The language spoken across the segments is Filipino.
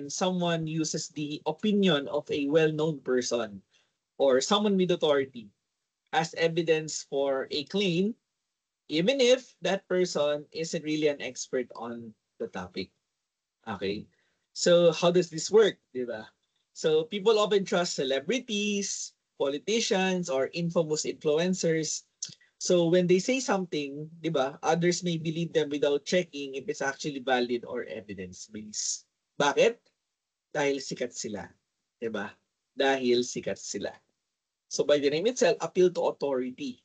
someone uses the opinion of a well-known person or someone with authority as evidence for a claim, even if that person isn't really an expert on the topic. Okay? So how does this work, di ba? So people often trust celebrities, politicians, or infamous influencers. So when they say something, di ba, others may believe them without checking if it's actually valid or evidence-based. Bakit? Dahil sikat sila. Di ba? Dahil sikat sila. So by the name itself, appeal to authority.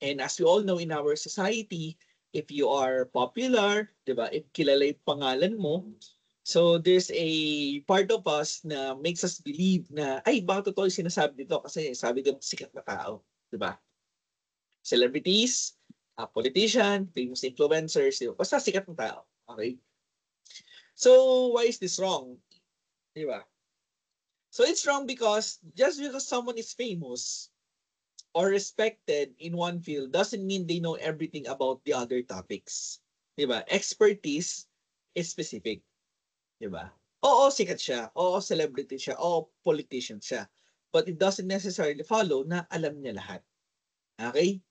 And as we all know in our society, if you are popular, di ba, if kilala yung pangalan mo, so there's a part of us na makes us believe na, ay, baka totoo yung sinasabi dito kasi sabi ng sikat na tao. Di ba? Celebrities, politician, famous influencers, di ba? Basta sikat na tao. Okay? So why is this wrong? Di ba? So it's wrong because just because someone is famous or respected in one field doesn't mean they know everything about the other topics. Diba? Expertise is specific. Diba? Oo, sikat siya. Oo, celebrity siya. Oo, politician siya. But it doesn't necessarily follow na alam niya lahat. Okay?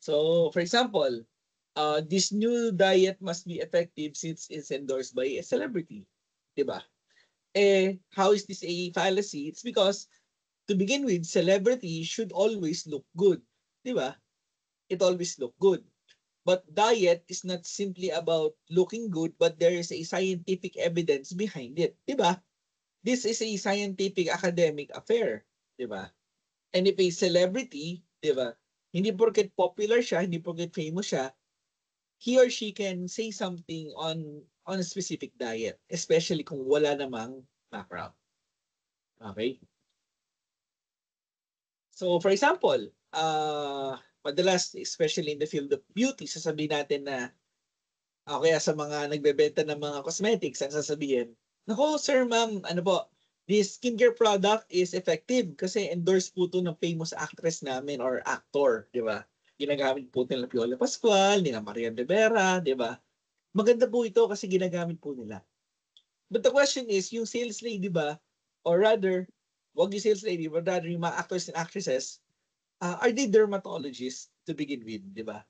So, for example, this new diet must be effective since it's endorsed by a celebrity. Diba? How is this a fallacy? It's because to begin with, celebrity should always look good. Di ba? It always look good. But diet is not simply about looking good, but there is a scientific evidence behind it. Di ba? This is a scientific academic affair. Di ba? And if a celebrity, di ba, hindi porket popular siya, hindi porket famous siya, he or she can say something on a specific diet, especially kung wala namang background. Okay? So for example, madalas, especially in the field of beauty, sasabihin natin na, kaya sa mga nagbebenta ng mga cosmetics, ang sasabihin, nako sir, ma'am, ano po, this skincare product is effective kasi endorsed po ito ng famous actress namin or actor, di ba? Ginagamit po nila Piola Pascual, nila Marian Rivera, di ba? Maganda po ito kasi ginagamit po nila. But the question is, yung sales lady ba, or rather, wag yung sales lady, but rather yung mga actors and actresses, are they dermatologists to begin with, di ba?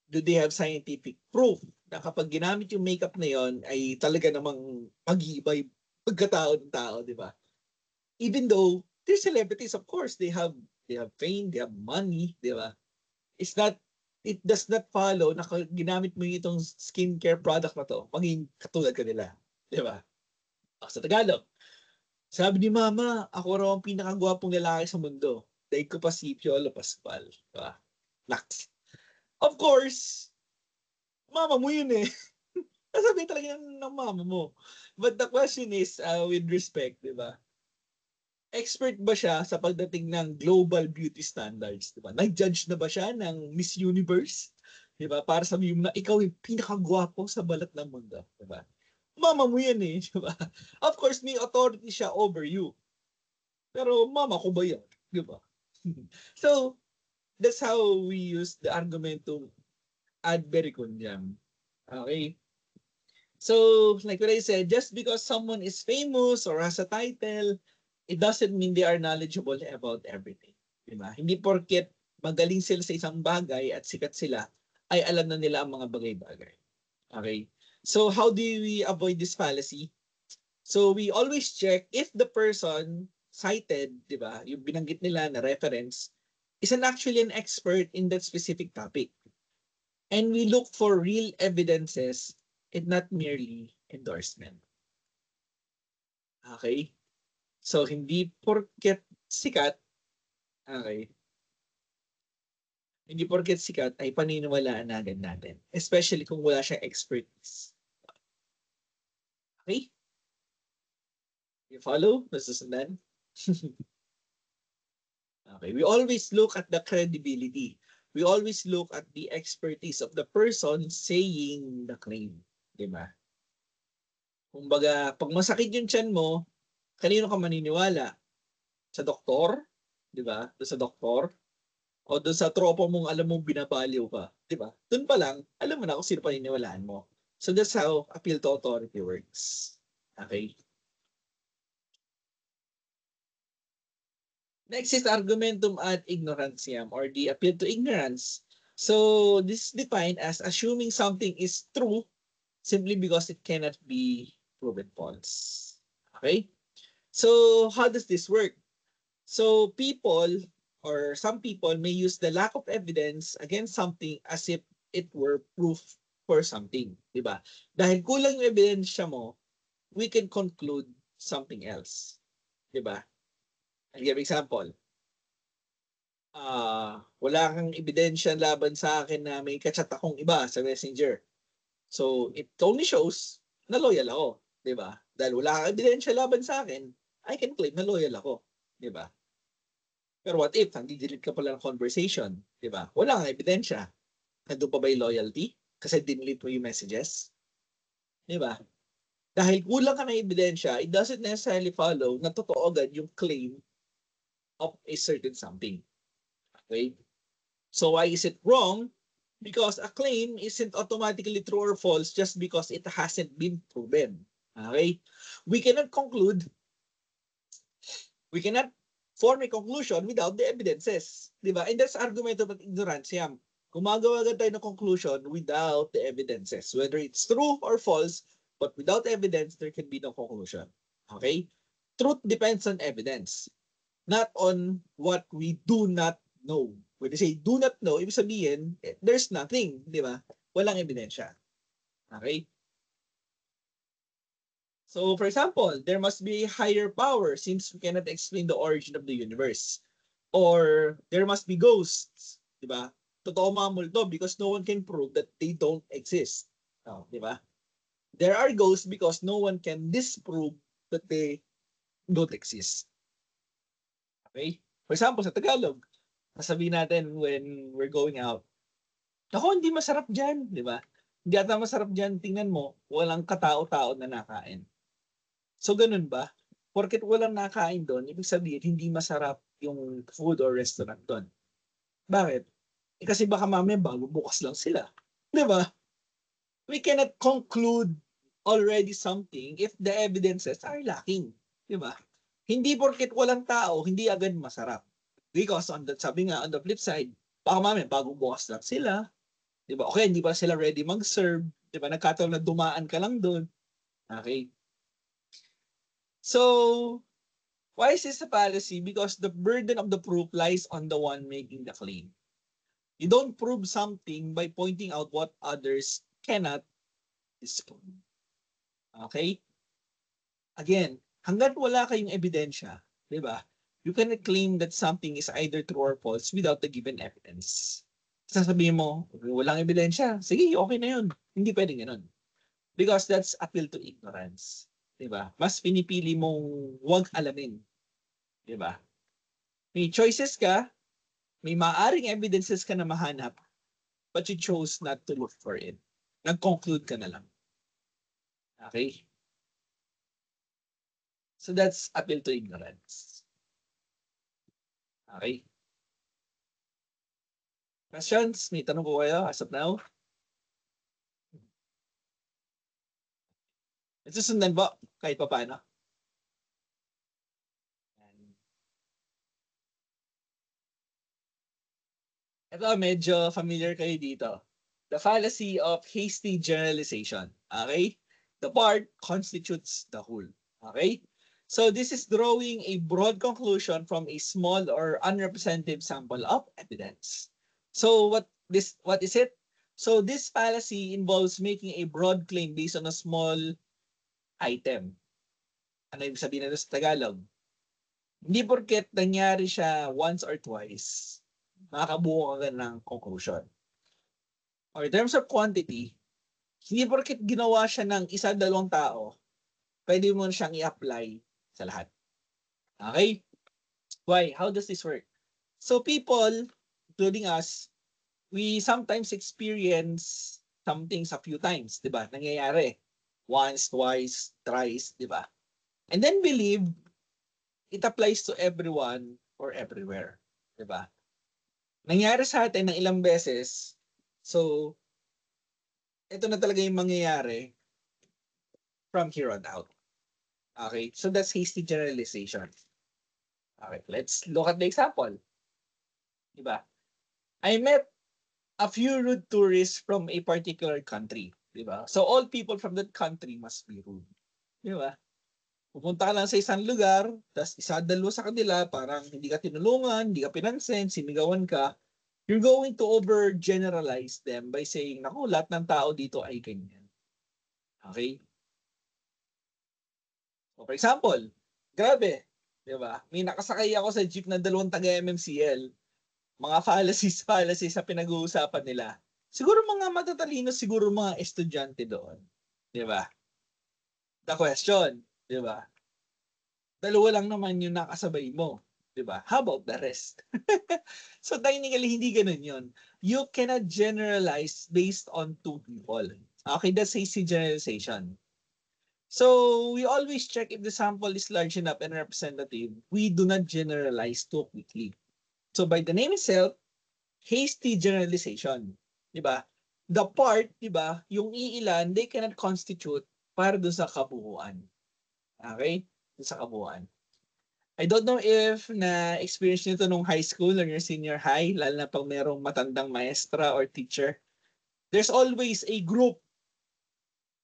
Do they have scientific proof na kapag ginamit yung makeup na yon ay talaga namang mag-iiba yung pagkatao ng tao, di ba? Even though they're celebrities, of course, they have fame, they have money, di ba? It does not follow na ginamit mo yung itong skincare product na to, maging katulad ka nila, di ba? Sa Tagalog, sabi ni Mama, ako raw ang pinakagwapong lalaki sa mundo. Dahil ko pa si Piolo Pascual. Diba? Laks. Of course, mama mo yun eh. Nasabi talaga ng mama mo. But the question is, with respect, di ba? Expert ba siya sa pagdating ng global beauty standards? Di ba? Nag-judge na ba siya ng Miss Universe? Di ba? Para sabihin mo na ikaw yung pinakagwapo sa balat ng mundo. Di ba? Mama mo yan eh. Di ba? Of course, may authority siya over you. Pero mama ko ba yan? Di ba? So, that's how we use the argument to ad verecundiam. Okay? So, like what I said, just because someone is famous or has a title, it doesn't mean they are knowledgeable about everything. Diba? Hindi porket magaling sila sa isang bagay at sikat sila, ay alam na nila ang mga bagay-bagay. Okay? So, how do we avoid this fallacy? So, we always check if the person cited, diba, yung binanggit nila na reference, is actually an expert in that specific topic. And we look for real evidences and not merely endorsement. Okay? So, hindi porket sikat, okay, hindi porket sikat ay paniniwalaan na agad natin. Especially kung wala siyang expertise. Okay? You follow? Nasusundan? Okay. We always look at the credibility. We always look at the expertise of the person saying the claim. Diba? Kumbaga, pag masakit yung tiyan mo, kanino ka maniniwala? Sa doktor? Diba? Doon sa doktor? O doon sa tropa mong alam mong binabaliw ka? Diba? Doon pa lang, alam mo na kung sino paniniwalaan mo. So that's how appeal to authority works. Okay? Next is argumentum ad ignorantiam or the appeal to ignorance. So this is defined as assuming something is true simply because it cannot be proven false. Okay? So how does this work? So people or some people may use the lack of evidence against something as if it were proof for something, 'di ba? Dahil kulang yung ebidensya mo, we can conclude something else, 'di ba? I'll give example. Wala kang ebidensya laban sa akin na may kachat akong iba sa Messenger. So it only shows na loyal ako, 'di ba? Dahil wala kang ebidensya laban sa akin, I can claim na loyal ako, 'di ba? Pero what if nandi-delete ka pala ng conversation, 'di ba? Wala kang ebidensya. Nandun pa ba yung loyalty? Kasi dinelete mo yung messages, 'di ba? Dahil kulang ka ng ebidensya, it doesn't necessarily follow na totoo agad yung claim of a certain something. Okay? So why is it wrong? Because a claim isn't automatically true or false just because it hasn't been proven. Okay? We cannot form a conclusion without the evidences. Diba? And that's argument of ignorance. Gumagawa agad tayo ng conclusion without the evidences. Whether it's true or false, but without evidence, there can be no conclusion. Okay? Truth depends on evidence, not on what we do not know. When they say do not know, ibig sabihin, there's nothing, di ba? Walang ebidensya. Okay? So, for example, there must be a higher power since we cannot explain the origin of the universe. Or there must be ghosts, di ba? Totoo mga multo because no one can prove that they don't exist. Oh, di ba? There are ghosts because no one can disprove that they don't exist. Okay? For example, sa Tagalog, sasabihin natin when we're going out, ako, hindi masarap dyan, di ba? Hindi ata masarap dyan, tingnan mo, walang katao-tao na nakain. So, ganun ba? Porket walang nakain doon, ibig sabihin, hindi masarap yung food or restaurant doon. Bakit? Kasi baka mamaya bago bukas lang sila. Di ba? We cannot conclude already something if the evidences are lacking. Di ba? Hindi porket walang tao, hindi agad masarap. Because sabi nga, on the flip side, baka mamaya bago bukas lang sila, di ba? Okay, hindi pa sila ready mag-serve, di ba? Nagkataon na dumaan ka lang doon. Okay. So, why is this a fallacy? Because the burden of the proof lies on the one making the claim. You don't prove something by pointing out what others cannot disprove. Okay? Again, hanggat wala kayong ebidensya, di ba? You cannot claim that something is either true or false without the given evidence. Sasabihin mo, walang ebidensya. Sige, okay na yun. Hindi pwedeng ganun. Because that's appeal to ignorance. Diba? Mas pinipili mong huwag alamin. Diba? May choices ka, may maaring evidences ka na mahanap, but you chose not to look for it. Nag-conclude ka na lang. Okay? So that's appeal to ignorance. Okay? Questions? May tanong po kayo as of now? Susundan po, kahit pa paano. Ito, medyo familiar kayo dito. The fallacy of hasty generalization. Okay? The part constitutes the whole. Okay? So this is drawing a broad conclusion from a small or unrepresentative sample of evidence. So what is it? So this fallacy involves making a broad claim based on a small item. Ano ibig sabihin nito sa Tagalog? Hindi porket nangyari siya once or twice, makakabuo ka ng conclusion. Or in terms of quantity, hindi porket ginawa siya ng isa, dalawang tao, pwede mo siyang i-apply sa lahat. Okay? Why? How does this work? So people, including us, we sometimes experience some things a few times, di ba? Nangyayari. Once, twice, thrice, di ba? And then believe it applies to everyone or everywhere. Di ba? Nangyari sa atin ng ilang beses, so ito na talaga yung mangyayari from here on out. Okay, so that's hasty generalization. Okay, let's look at the example. Diba? I met a few rude tourists from a particular country. Diba? So all people from that country must be rude. Diba? Pupunta ka lang sa isang lugar, tapos isa, dalawa sa kanila, parang hindi ka tinulungan, hindi ka pinansin, sinigawan ka, you're going to overgeneralize them by saying, naku, lahat ng tao dito ay ganyan. Okay? So, for example, grabe, di ba? May nakasakay ako sa jeep na dalawang taga-MMCL, mga fallacies sa pinag-uusapan nila. Siguro mga matatalino, siguro mga estudyante doon. Di ba? The question, di ba? Dalawa lang naman yung nakasabay mo. Diba? How about the rest? So technically, hindi ganun yun. You cannot generalize based on two people. Okay, that's hasty generalization. So we always check if the sample is large enough and representative. We do not generalize too quickly. So by the name itself, hasty generalization. Diba? The part, diba, yung iilan, they cannot constitute para dun sa kabuuan. Okay? Dun sa kabuuan. I don't know if na-experience nyo ito nung high school or your senior high, lalo na pag merong matandang maestra or teacher. There's always a group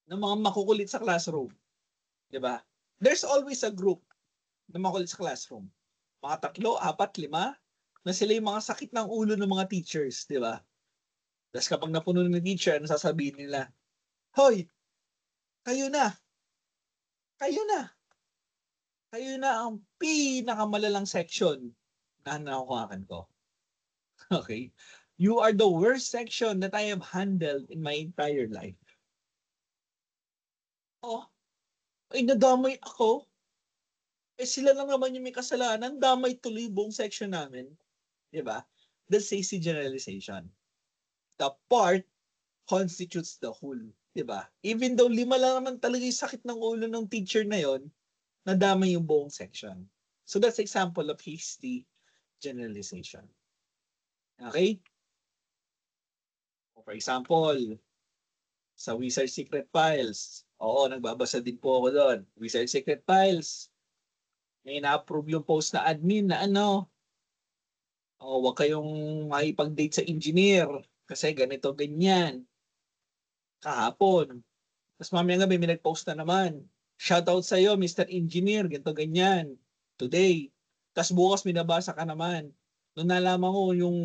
ng mga makukulit sa classroom. Diba? There's always a group na makukulit sa classroom. Mga 3, 4, 5, na sila yung mga sakit ng ulo ng mga teachers. Diba? Tapos kapag napuno ng teacher, ano sasabihin nila? Hoy, kayo na! Kayo na! Kayo na ang pinakamalalang section na nakukuhakan ko. Okay? You are the worst section that I have handled in my entire life. Oh, ay nadamay ako. Eh sila lang naman yung may kasalanan, damay tuloy buong section namin. Diba? That's hasty generalization. The part constitutes the whole. Diba? Even though 5 lang naman talaga yung sakit ng ulo ng teacher na yon, nadamay yung buong section. So that's example of hasty generalization. Okay? For example, sa Wizard Secret Files. Oo, nagbabasa din po ako doon. Wizard Secret Files. May na-approve yung post na admin na ano, wag kayong makipag-date sa engineer kasi ganito, ganyan. Kahapon. Tapos mamayang gabi may nag-post na naman. Shoutout sa'yo, Mr. Engineer, ganito, ganyan. Today. Tapos bukas may nabasa ka naman. Noong nalaman ko yung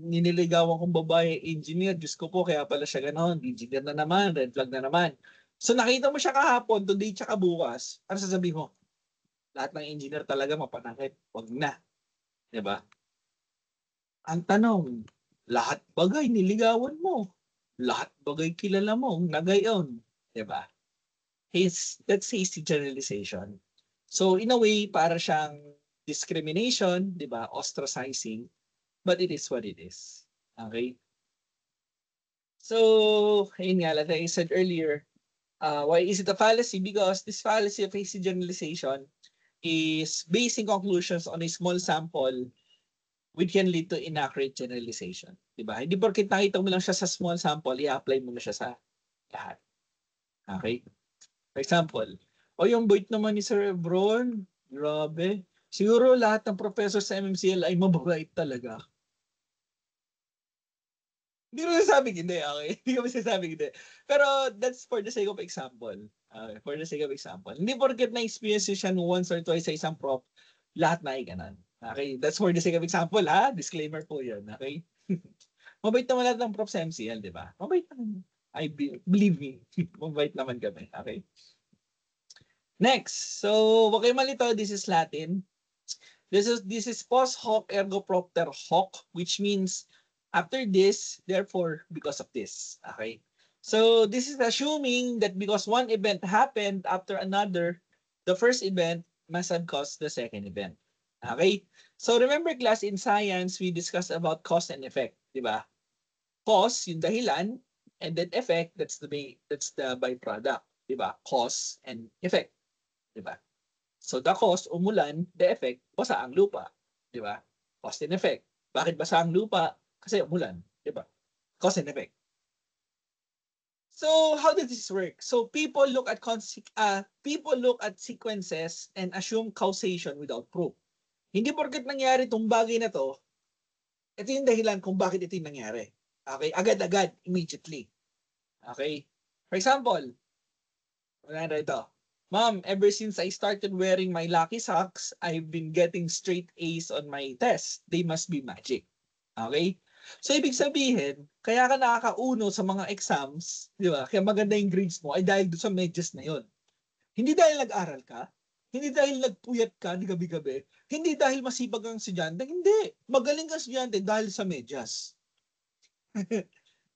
niniligawan kong babae, engineer, Diyos ko po, kaya pala siya ganon. Engineer na naman, red flag na naman. So nakita mo siya kahapon, today tsaka bukas, ano sasabihin mo? Lahat ng engineer talaga mapanakit. Wag na. Diba? Ang tanong, lahat bagay niligawan mo. Lahat bagay kilala mo, nagayon. Diba? That's hasty generalization. So in a way, para siyang discrimination, diba? Ostracizing. But it is what it is. Okay? So, ayun nga, like I said earlier, why is it a fallacy? Because this fallacy of hasty generalization is basing conclusions on a small sample which can lead to inaccurate generalization. Diba? Hindi porkit nakita mo lang siya sa small sample, i-apply mo na siya sa lahat. Okay? For example, yung bait naman ni Sir Ebron, grabe. Siguro lahat ng professor sa MMCL ay mababait talaga. Hindi ko sasabing hindi, okay? Hindi ko sasabing hindi. Pero that's for the sake of example. Okay, for the sake of example. Hindi porket na-experience siya once or twice sa isang prof, lahat na ay ganun. Okay? That's for the sake of example, ha? Disclaimer po yun, okay? Mabait naman lahat ng prof sa MCL, di ba? Mabait naman. Believe me, mabait naman kami, okay? Next, so wag kayo malito, this is Latin. This is post hoc ergo propter hoc, which means after this, therefore, because of this. Okay? So this is assuming that because one event happened after another, the first event must have caused the second event. Okay? So remember class in science, we discussed about cause and effect, di ba? Cause, yung dahilan, and then effect, that's the byproduct, di ba? Cause and effect, di ba? So the cause, umulan, the effect, basa ang lupa. Di ba? Cause and effect. Bakit basa ang lupa? Kasi umulan. Di ba? Cause and effect. So how does this work? So people look at sequences and assume causation without proof. Hindi porket nangyari itong bagay na to, ito yung dahilan kung bakit ito yung nangyari. Okay? Agad-agad, immediately. Okay? For example, wala na ito. Ma'am, ever since I started wearing my Lucky Socks, I've been getting straight A's on my test. They must be magic. Okay? So, ibig sabihin, kaya ka nakakauno sa mga exams, di ba? Kaya maganda yung grades mo ay dahil doon sa medyas na yon. Hindi dahil nag-aral ka, hindi dahil nagpuyat ka di gabi-gabi, hindi dahil masipag kang estudyante, hindi. Magaling kang estudyante dahil sa medyas.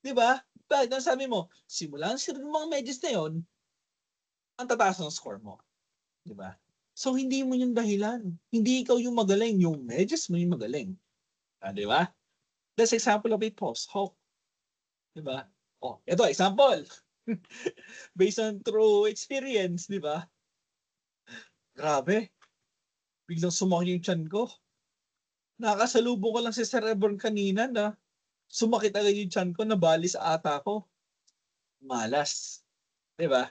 Di ba? Bakit? Ang sabi mo, simulan sa mga medyas na yon, ang tataas ng score mo. Di ba? So, hindi mo yung dahilan. Hindi ikaw yung magaling. Yung medyas mo yung magaling. Di ba? That's example of a post-hoc. Di ba? Oh, ito, example. Based on true experience, di ba? Grabe. Biglang sumakit yung tiyan ko. Nakasalubong ko lang si Sir Ebron kanina na sumakit agad yung tiyan ko, nabali sa ata ko. Malas. Di ba?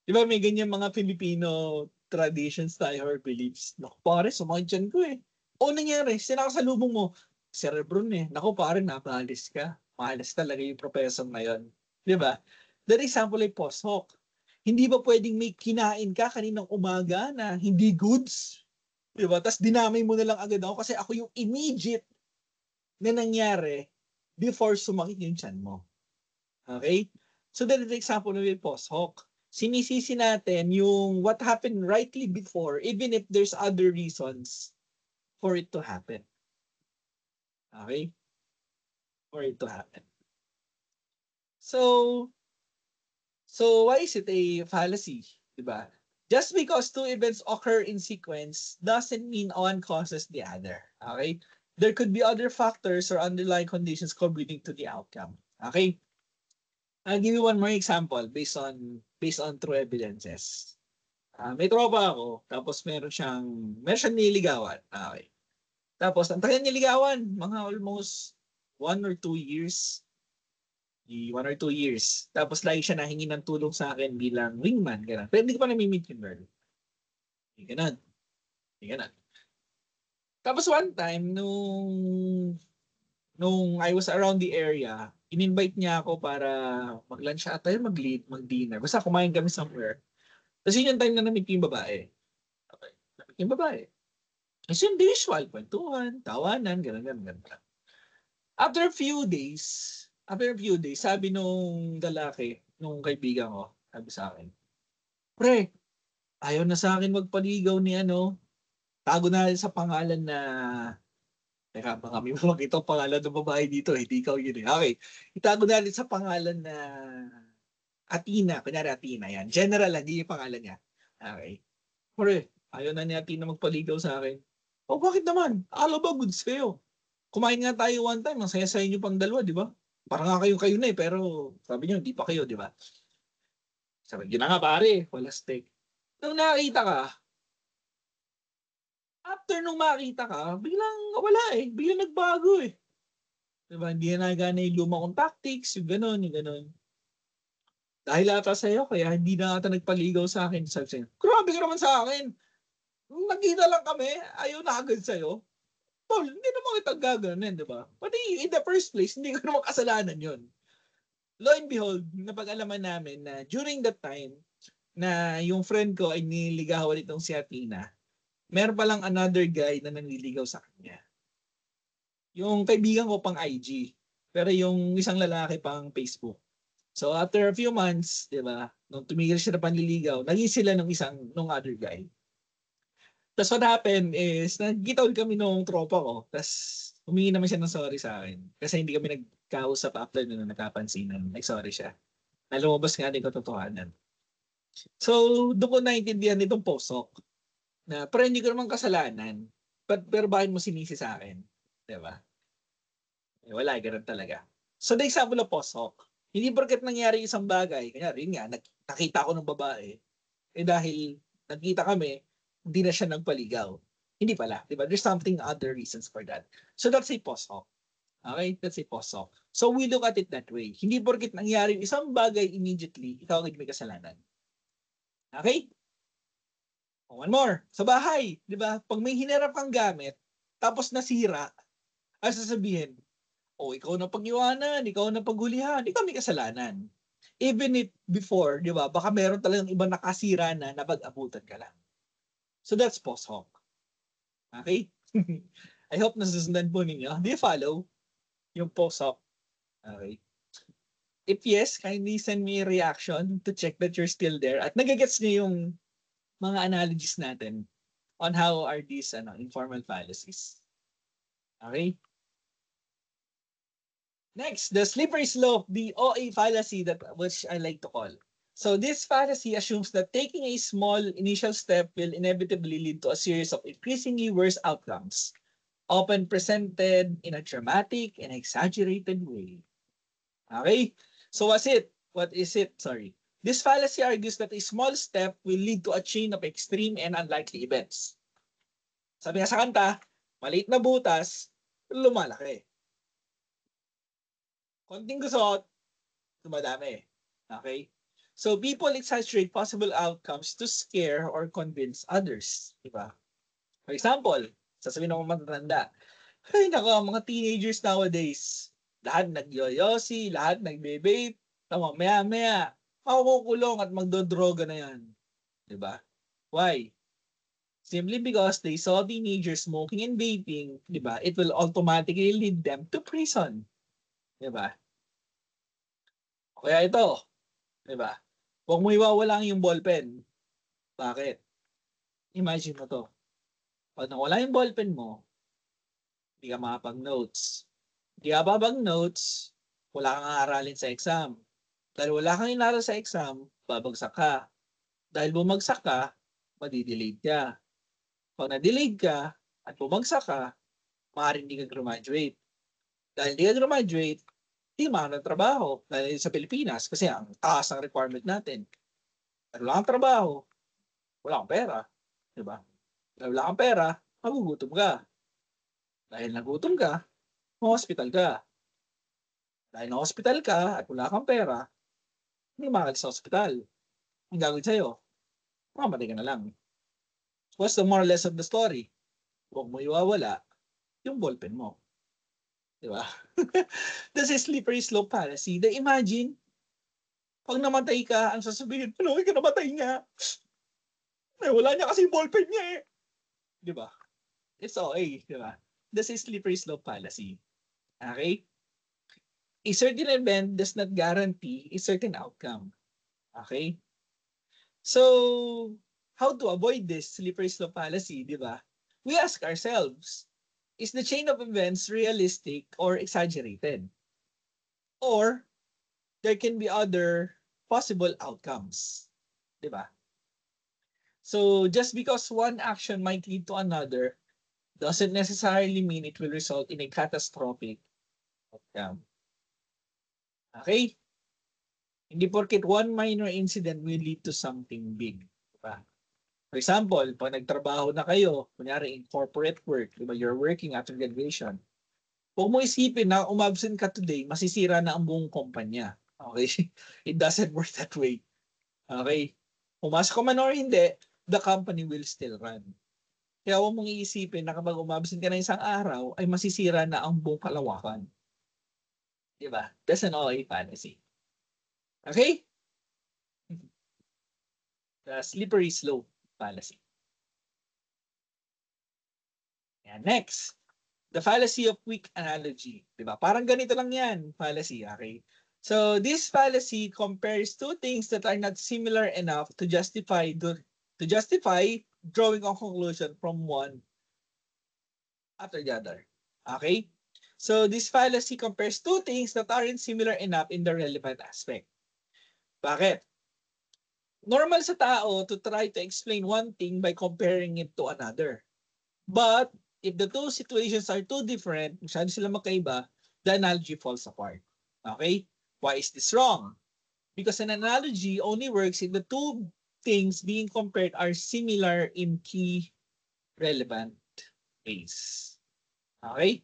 Di ba may ganyan mga Filipino traditions tayo or beliefs? Naku pare, sumakit tiyan ko eh. O nangyari, sinakasalubong mo, Sir Ebron eh. Naku pare, nabalis ka. Malas talaga yung professor na yun. Di ba? That example ay post-hoc. Hindi ba pwedeng may kinain ka kaninang umaga na hindi goods? Di ba? Tapos dinamay mo na lang agad ako kasi ako yung immediate na nangyari before sumakit yung tiyan mo. Okay? So that is the example of a post-hoc. Sinisisi natin yung what happened rightly before even if there's other reasons for it to happen. Okay? For it to happen. So why is it a fallacy? Diba? Just because two events occur in sequence doesn't mean one causes the other. Okay? There could be other factors or underlying conditions contributing to the outcome. Okay? I'll give you one more example based on true evidences. May tropa ako, tapos meron siyang nililigawan. Okay. Tapos, ang tagal niligawan, mga almost 1 or 2 years. 1 or 2 years. Tapos lagi siya nahingi ng tulong sa akin bilang wingman. Ganun. Pero hindi ko pa nami-meet yung girl. Ganun. Ganun. Tapos one time, nung I was around the area, in-invite niya ako para mag-lunch at tayo mag-dinner. Basta kumain kami somewhere. Tapos yun yung time na namit yung babae. Okay. Namit yung babae. Kasi yung usual, kwentuhan, tawanan, gano'n. After a few days, sabi nung lalaki, nung kaibigan ko, sabi sa akin, pre, ayaw na sa akin magpaligaw ni tago na sa pangalan na, teka, baka may makita ang pangalan ng babae dito, hindi ikaw yun eh. Okay, itago na sa pangalan na Athena, kunyari Athena yan. General, hindi yung pangalan niya. Okay. Pre, ayaw na ni Athena magpaligaw sa akin. Oh, bakit naman? Alo ba good sa'yo? Kumain nga tayo one time, ang saya sa inyo pang dalawa, di ba? Parang nga kayo na eh, pero sabi niyo, hindi pa kayo, di ba? Sabi, yun na nga pare, wala steak. Nung nakita ka, after nung makita ka, biglang wala eh. Biglang nagbago eh. Diba? Hindi na nagana yung luma kong tactics, yung gano'n. Dahil ata sa'yo, kaya hindi na ata nagpaligaw sa akin. Sabi sa'yo, grabe ka naman sa akin. Nung nagkita lang kami, ayaw na agad sa'yo. Paul, hindi naman kita gaganin, di ba? Pati in the first place, hindi ko naman kasalanan yun. Lo and behold, napag-alaman namin na during that time, na yung friend ko ay nililigawan itong si Athena, meron palang another guy na nanliligaw sa kanya. Yung kaibigan ko pang IG, pero yung isang lalaki pang Facebook. So after a few months, di ba, nung tumigil siya na panliligaw, naging sila nung other guy. Tapos what happened is, nagkita ulit kami nung tropa ko, tapos humingi naman siya ng sorry sa akin. Kasi hindi kami nagkausap after nung nagkapansinan. Nag-sorry siya. Na lumabas nga din katotohanan. So, doon ko naintindihan itong posok na pero hindi ko naman kasalanan. Pero bakit mo sinisi sa akin? Diba? Wala, ganun talaga. So, the example of posok, hindi porket nangyari isang bagay, kanyari, yun nga, nakita ko ng babae, dahil nagkita kami, hindi na siya nagpaligaw. Hindi pala, di ba? There's something other reasons for that. So that's a post-hoc. Okay? That's a POSOK. So we look at it that way. Hindi porket nangyari isang bagay immediately, ikaw agad may kasalanan. Okay? One more. Sa bahay, di ba? Pag may hinarap kang gamit, tapos nasira, ay sasabihin, ikaw na pag-iwanan, ikaw na paghulihan, ikaw may kasalanan. Even if before, di ba, baka meron talagang ibang nakasira na napag-abutan ka lang. So that's POSOK. Okay? I hope nasusundan po ninyo. Do you follow yung POSOK? Okay. If yes, kindly send me a reaction to check that you're still there. At nagagets niyo yung mga analogies natin on how are these informal fallacies. Okay? Next, the slippery slope, the OA fallacy, that which I like to call. So this fallacy assumes that taking a small initial step will inevitably lead to a series of increasingly worse outcomes, often presented in a dramatic and exaggerated way. Okay? So what's it? What is it? Sorry. This fallacy argues that a small step will lead to a chain of extreme and unlikely events. Sabi nga sa kanta, maliit na butas, lumalaki. Konting gusot, dumadami. Okay? So people exaggerate possible outcomes to scare or convince others. Diba? For example, sasabihin ako matatanda, ay nako, mga teenagers nowadays, lahat nagyoyosi, lahat nagbe-vape, tama, maya-maya, makukulong at magdodroga na yan. Diba? Why? Simply because they saw teenagers smoking and vaping, diba? It will automatically lead them to prison. Diba? Kaya ito, diba? Huwag mo iwawalang yung ballpen. Bakit? Imagine mo to. Pag nawala yung ballpen mo, hindi ka makapag-notes. Hindi ka babag-notes, wala kang aralin sa exam. Dahil wala kang inaral sa exam, babagsak ka. Dahil bumagsak ka, madidelayed ka. Pag na-delayed ka at bumagsak ka, maaaring hindi ka graduate. Dahil hindi ka graduate, hindi ka trabaho. Dahil sa Pilipinas, kasi ang taas ng requirement natin. Dahil wala kang trabaho, wala kang pera. Diba? Dahil wala kang pera, magugutom ka. Dahil nagutom ka, ma-hospital ka. Dahil na-hospital ka at wala kang pera, hindi makakalis sa hospital. Ang gagawin sa'yo, mamatay ka na lang. What's the moral lesson of the story? Huwag mo iwawala yung ballpen mo. Diba? This is slippery slope fallacy. Imagine, pag namatay ka, ang sasabihin, ano, ka namatay niya. Wala niya kasi yung ballpen niya eh. Diba? It's okay. Diba? This is slippery slope fallacy. Okay? A certain event does not guarantee a certain outcome. Okay? So, how to avoid this slippery slope fallacy, di ba? We ask ourselves, is the chain of events realistic or exaggerated? Or there can be other possible outcomes, di ba? So, just because one action might lead to another doesn't necessarily mean it will result in a catastrophic outcome. Okay? Hindi porket one minor incident will lead to something big. Diba? For example, pag nagtrabaho na kayo, kunyari in corporate work, diba, you're working after graduation, huwag mo isipin na umabsent ka today, masisira na ang buong kumpanya. Okay? It doesn't work that way. Okay? Pumasok ka man or hindi, the company will still run. Kaya huwag mong iisipin na kapag umabsent ka na isang araw, ay masisira na ang buong kalawakan. Diba? That's an OA fantasy. Okay? The slippery slope fallacy. And next, the fallacy of weak analogy. Diba? Parang ganito lang yan, fallacy. Okay? So, this fallacy compares two things that are not similar enough to justify drawing a conclusion from one after the other. Okay? So, this fallacy compares two things that aren't similar enough in the relevant aspect. Bakit? Normal sa tao to try to explain one thing by comparing it to another. But if the two situations are too different, masyado sila magkaiba, the analogy falls apart. Okay? Why is this wrong? Because an analogy only works if the two things being compared are similar in key relevant ways. Okay?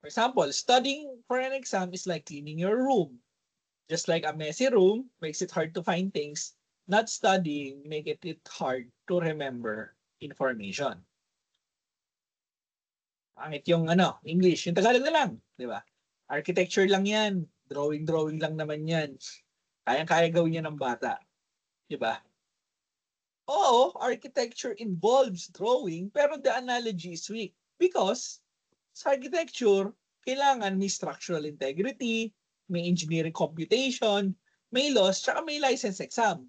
For example, studying for an exam is like cleaning your room. Just like a messy room makes it hard to find things, not studying make it hard to remember information. Pangit yung English. Yung Tagalog na lang, di ba? Architecture lang yan. Drawing lang naman yan. Kayang-kaya gawin yan ng bata. Di ba? Oo, architecture involves drawing, pero the analogy is weak. Because sa architecture, kailangan may structural integrity, may engineering computation, may laws, tsaka may license exam.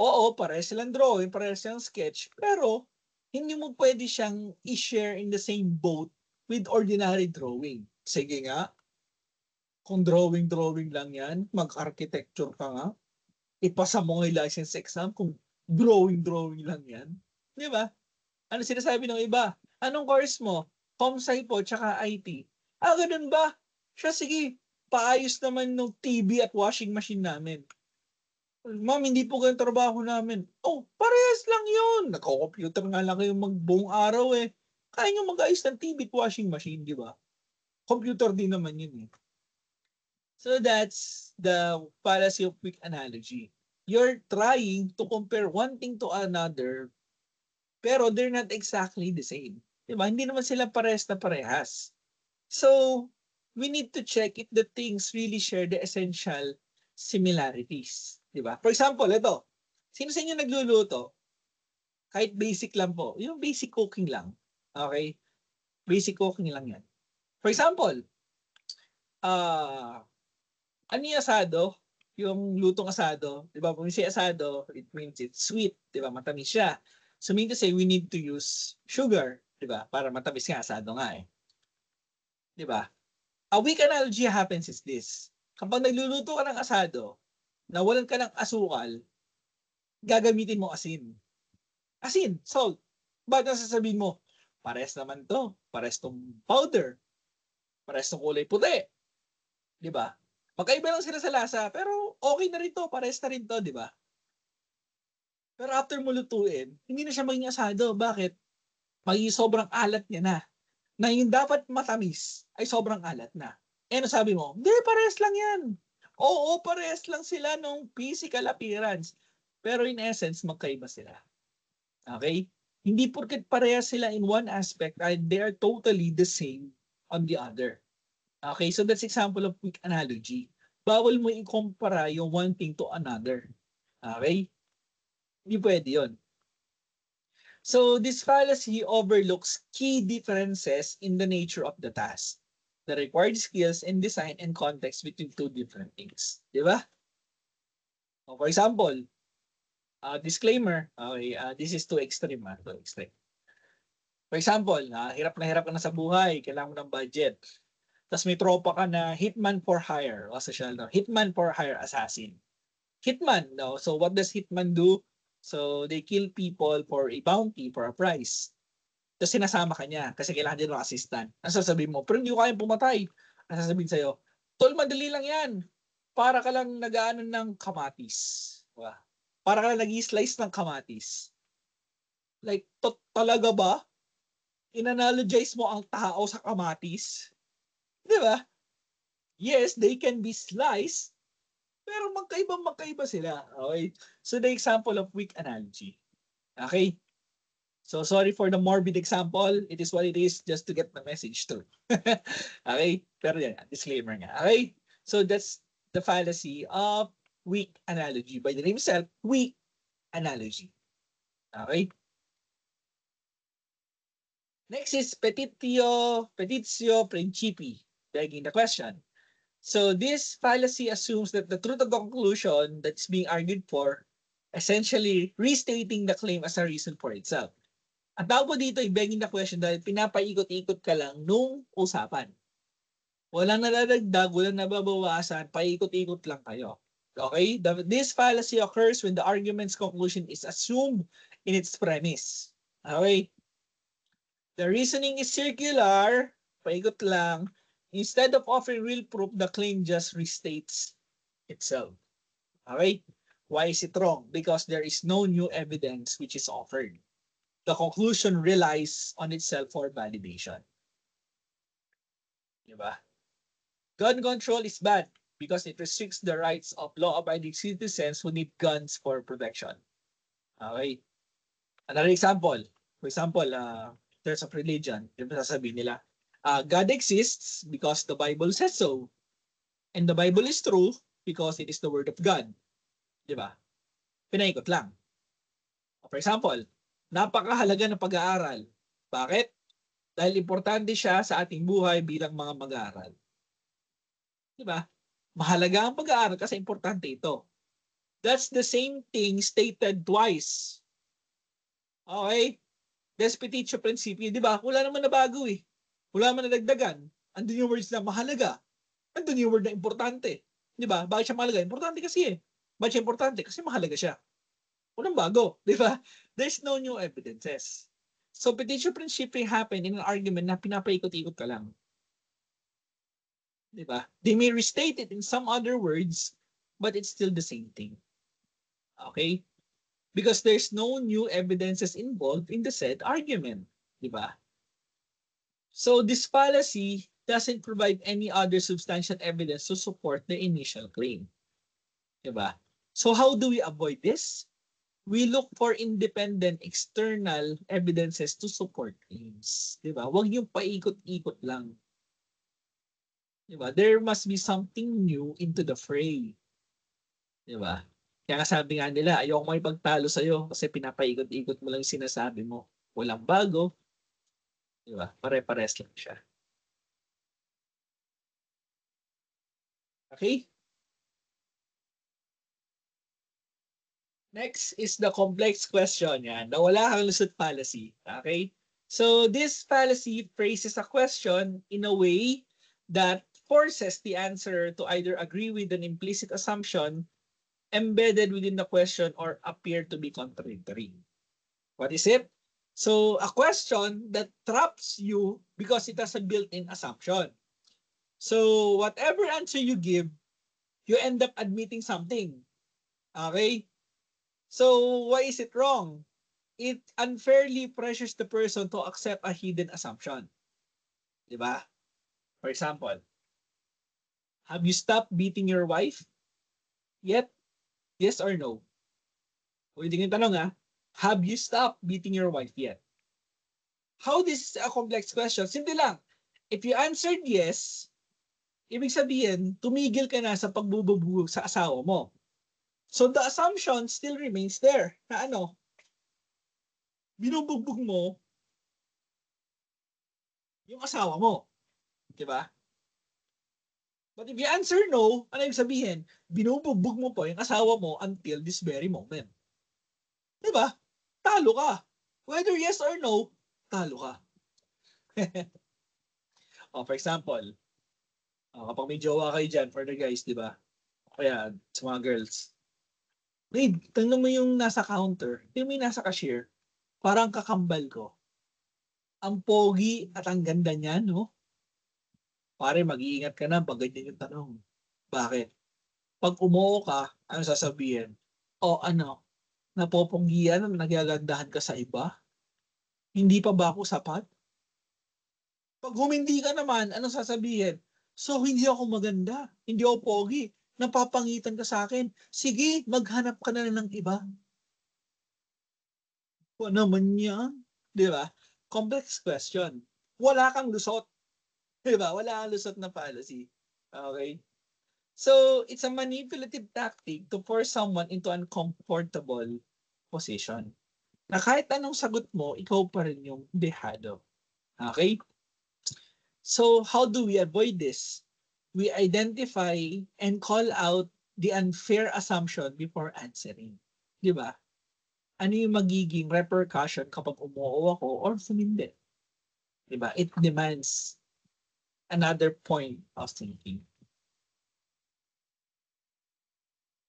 Oo, parehas silang drawing, parehas silang sketch, pero hindi mo pwede siyang i-share in the same boat with ordinary drawing. Sige nga, kung drawing lang yan, mag-architecture ka nga, ipasa mo nga yung license exam kung drawing lang yan. Di ba? Ano sinasabi ng iba? Anong course mo? Comsci po, tsaka IT. Ganun ba? Siya, sige, paayos naman ng TV at washing machine namin. Ma'am, hindi po ganun trabaho namin. Oh, parehas lang yun. Nagko-computer nga lang kayo magbuong araw eh. Kaya nyo mag-ayos ng TV at washing machine, di ba? Computer din naman yun eh. So that's the fallacy of quick analogy. You're trying to compare one thing to another, pero they're not exactly the same. Diba? Hindi naman sila parehas na parehas. So, we need to check if the things really share the essential similarities. Diba? For example, ito. Sino sa inyo nagluluto? Kahit basic lang po. Yung basic cooking lang. Okay? Basic cooking lang yan. For example, ano yung asado? Yung lutong asado, di ba? Kung siya asado, it means it's sweet, di ba? Matamis siya. So mean to say, we need to use sugar, di ba? Para matamis nga, asado nga eh. Di ba? A weak analogy happens is this. Kapag nagluluto ka ng asado, nawalan ka ng asukal, gagamitin mo asin. Asin, salt. Ba't nasasabihin mo? Pares naman to. Pares tong powder. Pares tong kulay puti. Di ba? Magkaiba lang sila sa lasa, pero okay na rin to. Pares na rin to, di ba? Pero after mo lutuin, hindi na siya maging asado. Bakit? Magiging sobrang alat niya na. Na yung dapat matamis ay sobrang alat na. Eh, ano sabi mo? Hindi, parehas lang yan. Oo, parehas lang sila nung physical appearance. Pero in essence, magkaiba sila. Okay? Hindi porket parehas sila in one aspect, they are totally the same on the other. Okay, so that's example of quick analogy. Bawal mo i-compara yung one thing to another. Okay? Hindi pwede yun. So this fallacy overlooks key differences in the nature of the task, the required skills and design and context between two different things. Di ba? So, for example, disclaimer, okay, this is too extreme. Too extreme. For example, hirap ka na sa buhay, kailangan mo ng budget. Tapos may tropa ka na hitman for hire, o social, no? Hitman for hire assassin. Hitman, no? So what does hitman do? So they kill people for a bounty, for a prize. Tapos sinasama ka niya kasi kailangan din ng assistant. Ang sasabihin mo, pero hindi ko kayang pumatay. Ang sasabihin sa'yo, tol, madali lang yan. Para ka lang nag-ano ng kamatis. Diba? Para ka lang nag-slice ng kamatis. Like, talaga ba? Inanalogize mo ang tao sa kamatis? Di ba? Yes, they can be sliced, pero magkaiba sila. Okay? So the example of weak analogy. Okay? So sorry for the morbid example. It is what it is just to get the message through. Okay? Pero yan, disclaimer nga. Okay? So that's the fallacy of weak analogy. By the name itself, weak analogy. Okay? Next is petitio principii, begging the question. So this fallacy assumes that the truth of the conclusion that's being argued for, essentially restating the claim as a reason for itself. Ang tawag ko dito ay begging the question dahil pinapaikot-ikot ka lang nung usapan. Walang nadadagdag, walang nababawasan, paikot-ikot lang kayo. Okay? This fallacy occurs when the argument's conclusion is assumed in its premise. Okay? The reasoning is circular, paikot lang. Instead of offering real proof, the claim just restates itself. Okay? Why is it wrong? Because there is no new evidence which is offered. The conclusion relies on itself for validation. Diba? Gun control is bad because it restricts the rights of law-abiding citizens who need guns for protection. Okay? Another example. For example, in terms of religion, yung sasabihin nila, God exists because the Bible says so. And the Bible is true because it is the word of God. Di ba? Pinaikot lang. For example, napakahalaga ng pag-aaral. Bakit? Dahil importante siya sa ating buhay bilang mga mag-aaral. Di ba? Mahalaga ang pag-aaral kasi importante ito. That's the same thing stated twice. Okay? Des petitio principio, di ba? Wala naman na bago eh. Wala naman na dagdagan. Andun yung words na mahalaga. Andun yung word na importante. Di ba? Bakit siya mahalaga? Importante kasi eh. Bakit siya importante? Kasi mahalaga siya. Walang bago. Di ba? There's no new evidences. So petitio principio happen in an argument na pinapaikot-ikot ka lang. Di ba? They may restate it in some other words, but it's still the same thing. Okay? Because there's no new evidences involved in the said argument. Di ba? So this fallacy doesn't provide any other substantial evidence to support the initial claim. Di ba? So how do we avoid this? We look for independent external evidences to support claims. Di ba? Huwag yung paikot-ikot lang. Diba? There must be something new into the fray. Diba? Kaya sabi nga nila, ayoko may pagtalo sa'yo kasi pinapaikot-ikot mo lang yung sinasabi mo. Walang bago. Diba? Pare-pares lang siya. Okay? Next is the complex question. Yan. Nawala kang lusot fallacy. Okay? So this fallacy phrases a question in a way that forces the answer to either agree with an implicit assumption embedded within the question or appear to be contradictory. What is it? So a question that traps you because it has a built-in assumption. So whatever answer you give, you end up admitting something. Okay? So why is it wrong? It unfairly pressures the person to accept a hidden assumption. Diba? For example, have you stopped beating your wife yet? Yes or no? Ulitin yung tanong have you stopped beating your wife yet? How this is a complex question? Simple lang. If you answered yes, ibig sabihin, tumigil ka na sa pagbububog sa asawa mo. So the assumption still remains there. Na ano? Binubugbog mo yung asawa mo. Diba? But if you answer no, ano yung sabihin? Binubugbog mo po yung asawa mo until this very moment. Diba? Talo ka. Whether yes or no, talo ka. For example, kapag may jowa kayo dyan for the guys, diba? Kaya sa mga girls, babe, tingnan mo yung nasa counter, tingnan mo yung nasa cashier, parang kakambal ko. Ang pogi at ang ganda niya, no? Pare, mag-iingat ka na pag ganyan yung tanong. Bakit? Pag umuo ka, ano sasabihin? O ano, napoponggian na nagagandahan ka sa iba? Hindi pa ba ako sapat? Pag humindi ka naman, ano sasabihin? So, hindi ako maganda. Hindi ako pogi. Napapangitan ka sa akin. Sige, maghanap ka na ng iba. O naman yan. Di ba? Complex question. Wala kang lusot. Di ba? Wala kang lusot na fallacy. Okay? So, it's a manipulative tactic to force someone into an uncomfortable position. Na kahit anong sagot mo, ikaw pa rin yung dehado. Okay? So, how do we avoid this? We identify and call out the unfair assumption before answering. Di ba? Ano yung magiging repercussion kapag umuo ako or sumindi? Di ba? It demands another point of thinking.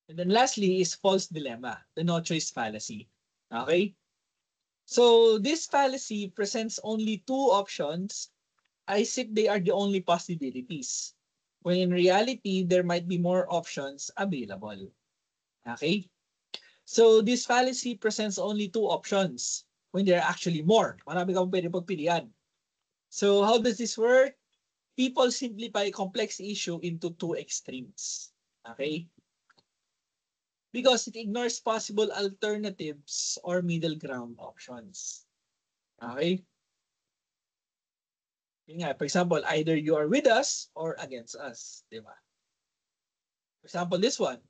And then lastly is false dilemma, the no choice fallacy. Okay? So this fallacy presents only two options as if they are the only possibilities, when in reality, there might be more options available. Okay? So this fallacy presents only two options when there are actually more. Marami kang pwede pagpilian. So how does this work? people simplify complex issue into two extremes. Okay? Because it ignores possible alternatives or middle ground options. Okay? Yun nga, for example, either you are with us or against us. Di ba? For example, this one,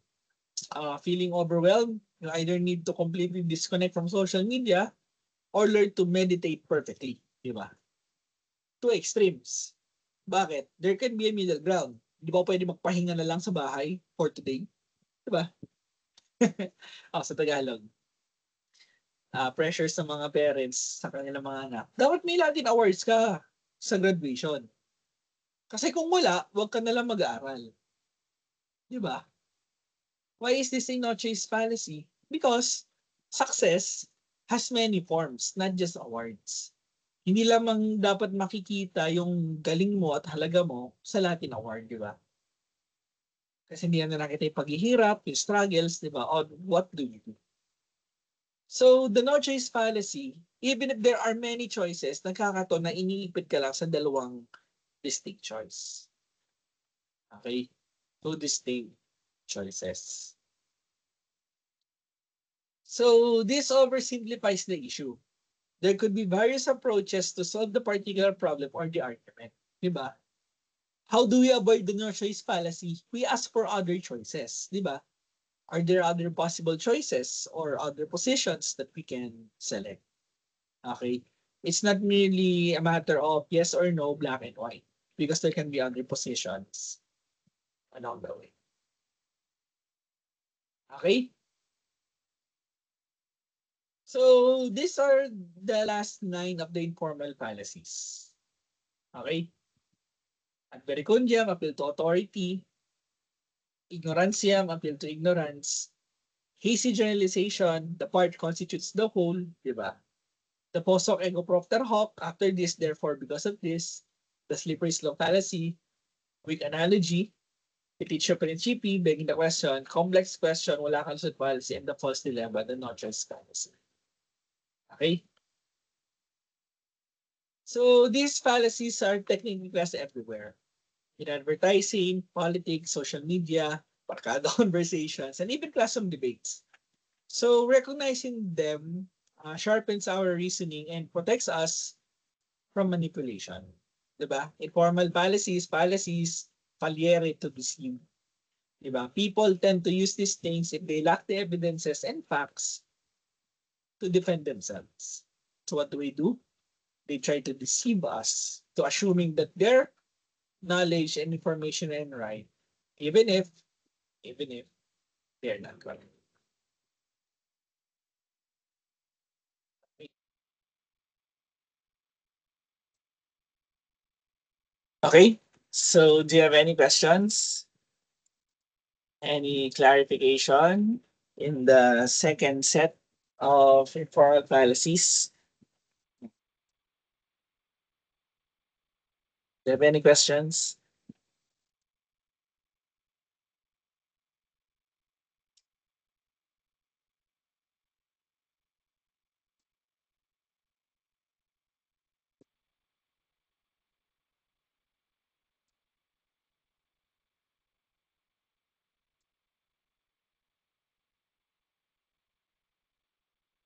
feeling overwhelmed, you either need to completely disconnect from social media or learn to meditate perfectly. Di ba? Two extremes. Bakit? There can be a middle ground. Di ba pwede magpahinga na lang sa bahay for today? Di ba? Sa Tagalog. Pressure sa mga parents sa kanilang mga anak. Dapat may Latin awards ka sa graduation. Kasi kung wala, wag ka na lang mag-aaral. Di ba? Why is this a no choice fallacy? Because success has many forms, not just awards. Hindi lamang dapat makikita yung galing mo at halaga mo sa Latin award, di ba? Kasi hindi na nakita yung paghihirap, yung struggles, di ba? Or what do you do? So, the no choice fallacy, even if there are many choices, nagkakataon na iniipit ka lang sa dalawang distinct choice. Okay? Two distinct choices. So, this oversimplifies the issue. There could be various approaches to solve the particular problem or the argument. Diba? How do we avoid the no choice fallacy? We ask for other choices. Diba? Are there other possible choices or other positions that we can select? Okay? It's not merely a matter of yes or no, black and white, because there can be other positions along the way. Okay? So, these are the last 9 of the informal fallacies. Okay? Advericundiam, appeal to authority. Ignorantiam, appeal to ignorance. Hasty generalization, the part constitutes the whole, di ba? The post hoc ego propter hoc, after this, therefore, because of this. The slippery slope fallacy, weak analogy, petitio principii, begging the question, complex question, wala kang suit fallacy, and the false dilemma, the no choice fallacy. Okay? So these fallacies are technically present everywhere. In advertising, politics, social media, barkada conversations, and even classroom debates. So recognizing them sharpens our reasoning and protects us from manipulation. Diba? Informal fallacies, faliere to deceive. Diba? People tend to use these things if they lack the evidences and facts to defend themselves. So what do? They try to deceive us to assuming that their knowledge and information and right, even if they're not right. Okay, so do you have any questions? Any clarification in the second set of informal fallacies? Do you have any questions?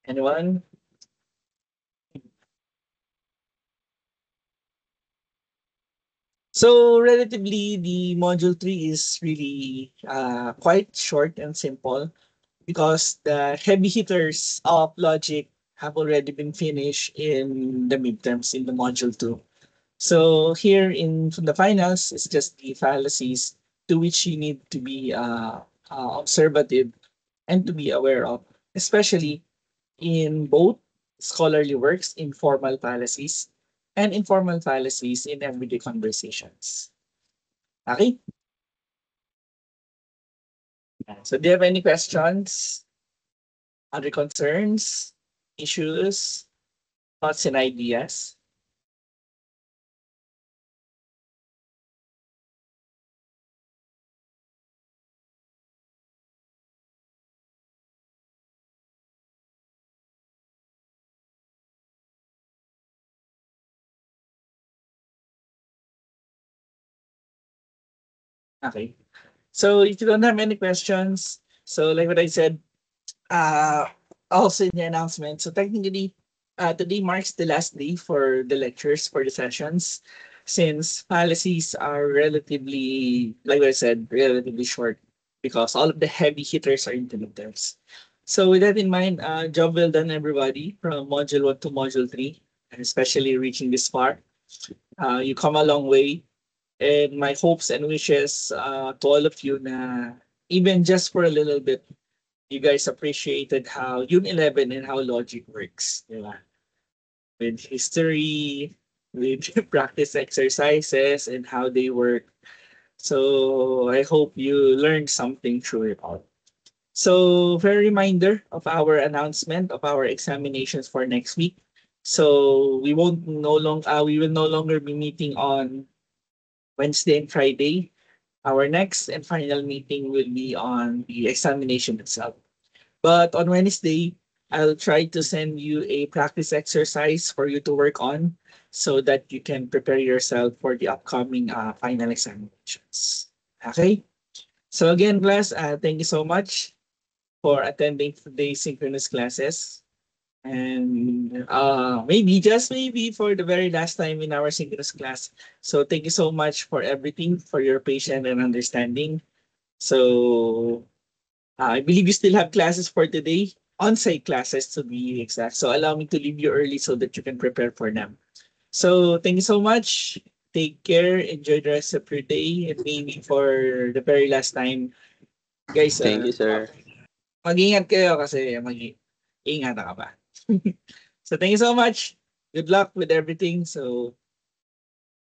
Anyone? So relatively, the module 3 is really quite short and simple because the heavy hitters of logic have already been finished in the midterms in the module 2. So here in the finals, it's just the fallacies to which you need to be observative and to be aware of, especially in both scholarly works, informal fallacies, and informal fallacies in everyday conversations. Okay? So do you have any questions, other concerns, issues, thoughts, and ideas? Okay. So if you don't have any questions, so like what I said, uh, also in the announcement, so technically, today marks the last day for the lectures for the sessions, since policies are relatively, like I said, relatively short because all of the heavy hitters are in the midterms. So with that in mind, job well done everybody from module 1 to module 3, and especially reaching this far. You come a long way, and my hopes and wishes to all of you na even just for a little bit, you guys appreciated how UN11 and how logic works. Diba? With history, with practice exercises, and how they work. So I hope you learned something through it all. So, for a reminder of our announcement of our examinations for next week. So we will no longer be meeting on Wednesday and Friday. Our next and final meeting will be on the examination itself. But on Wednesday, I'll try to send you a practice exercise for you to work on so that you can prepare yourself for the upcoming final examinations. Okay? So again, class, thank you so much for attending today's synchronous classes. And maybe, just maybe, for the very last time in our synchronous class. So thank you so much for everything, for your patience and understanding. So I believe you still have classes for today, on-site classes to be exact. So allow me to leave you early so that you can prepare for them. So thank you so much. Take care. Enjoy the rest of your day. And maybe for the very last time, guys, Thank you, sir. mag-ingat kayo kasi ingat ka ba? So thank you so much. Good luck with everything. So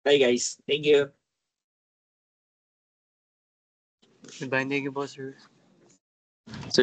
bye guys. Thank you. Goodbye, thank you po, sir. Sir